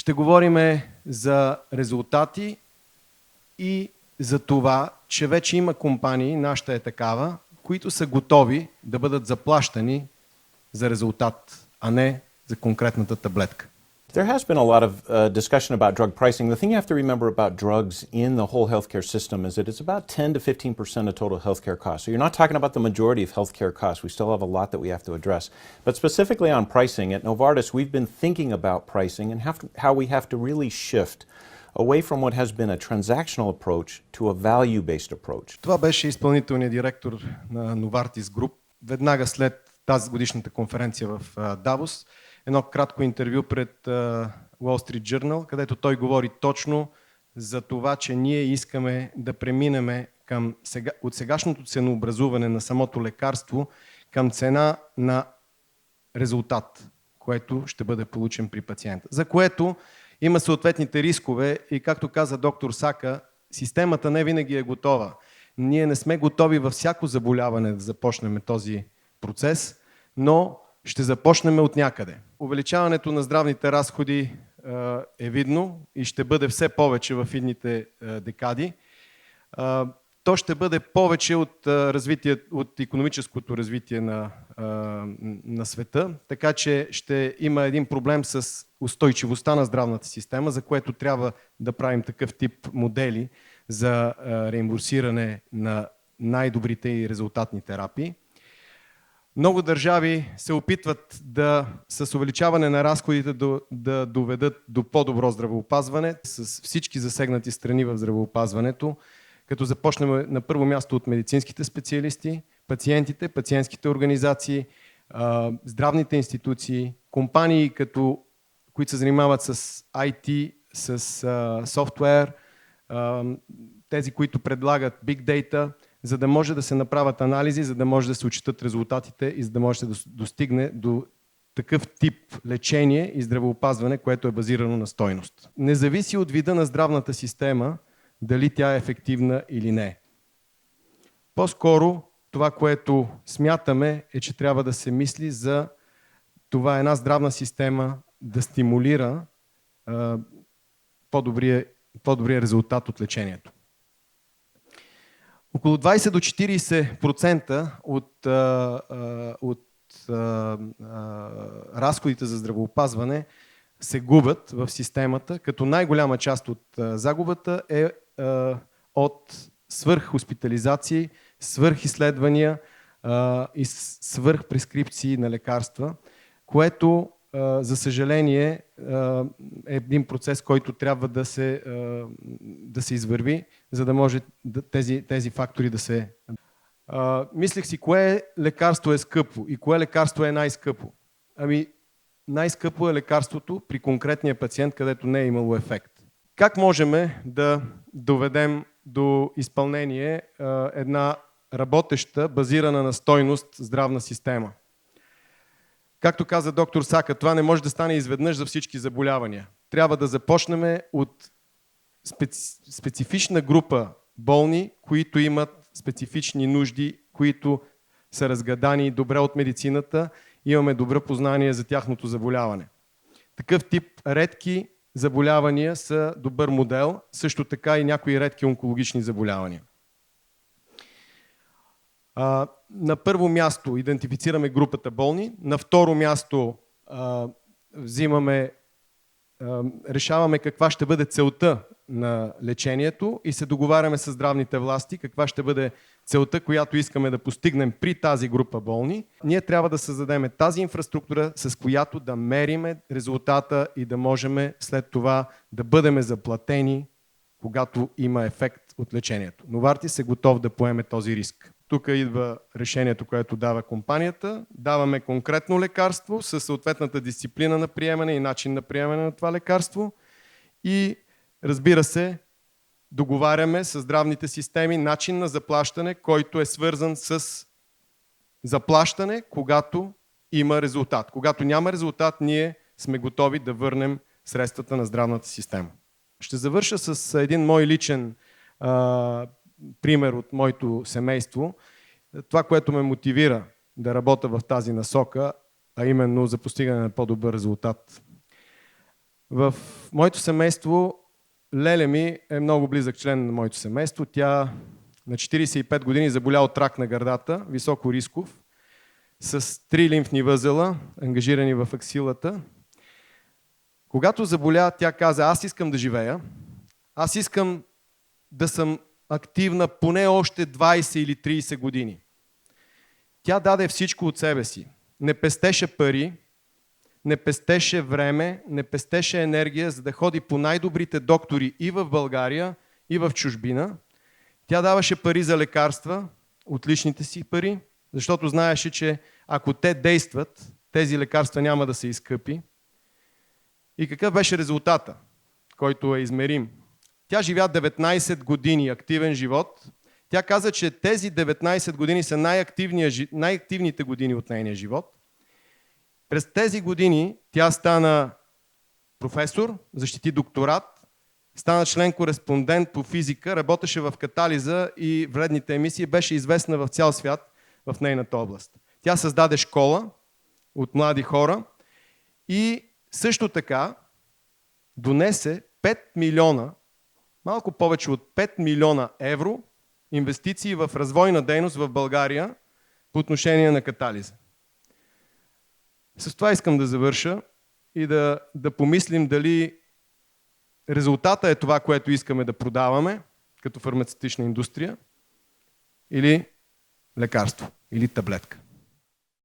Ще говорим за резултати и за това, че вече има компании, нашата е такава, които са готови да бъдат заплащани за резултат, а не за конкретната таблетка. There has been a lot of discussion about drug pricing. The thing you have to remember about drugs in the whole healthcare system is that it's about 10 to 15% of total healthcare costs. So you're not talking about the majority of healthcare costs. We still have a lot that we have to address. But specifically on pricing, at Novartis, we've been thinking about pricing and how we have to really shift away from what has been a transactional approach to a value-based approach. Това беше изпълнителният директор на Novartis Group веднага след тази годишната конференция в Давос. Едно кратко интервю пред Wall Street Journal, където той говори точно за това, че ние искаме да преминем от сегашното ценообразуване на самото лекарство към цена на резултат, което ще бъде получен при пациента. За което има съответните рискове и, както каза доктор Сака, системата не винаги е готова. Ние не сме готови във всяко заболяване да започнем този процес, но ще започнем от някъде. Увеличаването на здравните разходи е видно и ще бъде все повече в идните декади. То ще бъде повече от икономическото развитие на света, така че ще има един проблем с устойчивостта на здравната система, за което трябва да правим такъв тип модели за реимбурсиране на най-добрите и резултатни терапии. Много държави се опитват с увеличаване на разходите да доведат до по-добро здравеопазване с всички засегнати страни в здравеопазването, като започнем на първо място от медицинските специалисти, пациентите, пациентските организации, здравните институции, компании, които се занимават с IT, с софтуер, тези, които предлагат Big Data, за да може да се направят анализи, за да може да се отчитат резултатите и за да може да достигне до такъв тип лечение и здравеопазване, което е базирано на стойност. Не зависи от вида на здравната система дали тя е ефективна или не. По-скоро това, което смятаме, е, че трябва да се мисли за това една здравна система да стимулира по-добрия резултат от лечението. Около 20 до 40% от разходите за здравеопазване се губят в системата, като най-голяма част от загубата е от свръххоспитализации, свръхизследвания и свръхпрескрипции на лекарства, което за съжаление е един процес, който трябва да се извърви, за да може тези фактори да се... Мислех си, кое лекарство е скъпо и кое лекарство е най-скъпо. Ами най-скъпо е лекарството при конкретния пациент, където не е имало ефект. Как можем да доведем до изпълнение една работеща, базирана на стойност здравна система? Както каза доктор Сака, това не може да стане изведнъж за всички заболявания. Трябва да започнем от специфична група болни, които имат специфични нужди, които са разгадани добре от медицината, имаме добро познание за тяхното заболяване. Такъв тип редки заболявания са добър модел, също така и някои редки онкологични заболявания. На първо място идентифицираме групата болни, на второ място решаваме каква ще бъде целта на лечението и се договаряме с здравните власти каква ще бъде целта, която искаме да постигнем при тази група болни. Ние трябва да създадем тази инфраструктура, с която да мериме резултата и да можем след това да бъдем заплатени, когато има ефект от лечението. Novartis е готов да поеме този риск. Тук идва решението, което дава компанията. Даваме конкретно лекарство със съответната дисциплина на приемане и начин на приемане на това лекарство. И разбира се, договаряме с здравните системи начин на заплащане, който е свързан с заплащане, когато има резултат. Когато няма резултат, ние сме готови да върнем средствата на здравната система. Ще завърша с един мой личен пример от моето семейство. Това, което ме мотивира да работя в тази насока, а именно за постигане на по-добър резултат. В моето семейство леля ми е много близък член на моето семейство. Тя на 45 години заболя от рак на гърдата, високо рисков, с 3 лимфни възела, ангажирани в аксилата. Когато заболя, тя каза: аз искам да живея, аз искам да съм активна поне още 20 или 30 години. Тя даде всичко от себе си. Не пестеше пари, не пестеше време, не пестеше енергия, за да ходи по най-добрите доктори и в България, и в чужбина. Тя даваше пари за лекарства, от личните си пари, защото знаеше, че ако те действат, тези лекарства няма да са изкъпи. И какъв беше резултата, който е измерим? Тя живя 19 години активен живот. Тя каза, че тези 19 години са най-активните години от нейния живот. През тези години тя стана професор, защити докторат, стана член-кореспондент по физика, работеше в катализа и вредните емисии, беше известна в цял свят в нейната област. Тя създаде школа от млади хора и също така донесе 5 милиона, малко повече от 5 милиона евро инвестиции в развойна дейност в България по отношение на катализа. С това искам да завърша и да помислим дали резултата е това, което искаме да продаваме като фармацевтична индустрия, или лекарство, или таблетка.